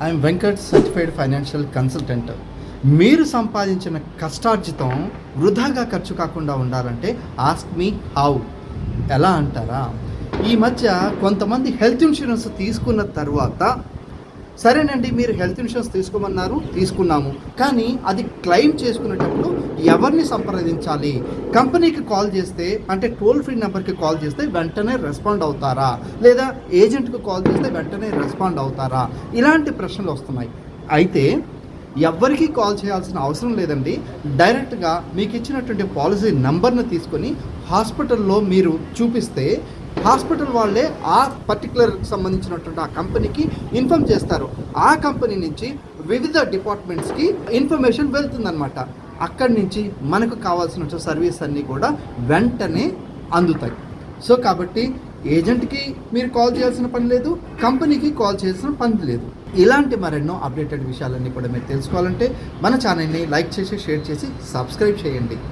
I'm Venkat, certified financial consultant. మీరు సంపాదించిన కష్టార్జితం వృధాగా ఖర్చు కాకుండా ఉండాలంటే ఆస్క్ మీ హౌ. ఎలా అంటారా? ఈ మధ్య కొంతమంది హెల్త్ ఇన్సూరెన్స్ తీసుకున్న తర్వాత, సరేనండి మీరు హెల్త్ ఇన్సూరెన్స్ తీసుకోమన్నారు, తీసుకున్నాము, కానీ అది క్లెయిమ్ చేసుకునేటప్పుడు ఎవరిని సంప్రదించాలి? కంపెనీకి కాల్ చేస్తే, అంటే టోల్ ఫ్రీ నెంబర్కి కాల్ చేస్తే వెంటనే రెస్పాండ్ అవుతారా, లేదా ఏజెంట్కి కాల్ చేస్తే వెంటనే రెస్పాండ్ అవుతారా? ఇలాంటి ప్రశ్నలు వస్తున్నాయి. అయితే ఎవ్వరికీ కాల్ చేయాల్సిన అవసరం లేదండి. డైరెక్ట్గా మీకు ఇచ్చినటువంటి పాలసీ నెంబర్ని తీసుకొని హాస్పిటల్లో మీరు చూపిస్తే హాస్పిటల్ వాళ్ళే ఆ పర్టికులర్కి సంబంధించినటువంటి ఆ కంపెనీకి ఇన్ఫామ్ చేస్తారు. ఆ కంపెనీ నుంచి వివిధ డిపార్ట్మెంట్స్కి ఇన్ఫర్మేషన్ వెళ్తుందన్నమాట. అక్కడి నుంచి మనకు కావాల్సిన సర్వీస్ అన్నీ కూడా వెంటనే అందుతాయి. సో కాబట్టి ఏజెంట్కి మీరు కాల్ చేయాల్సిన పని లేదు, కంపెనీకి కాల్ చేయాల్సిన పని లేదు. ఇలాంటి మరెన్నో అప్డేటెడ్ విషయాలన్నీ కూడా మీరు తెలుసుకోవాలంటే మన ఛానల్ని లైక్ చేసి, షేర్ చేసి, సబ్స్క్రైబ్ చేయండి.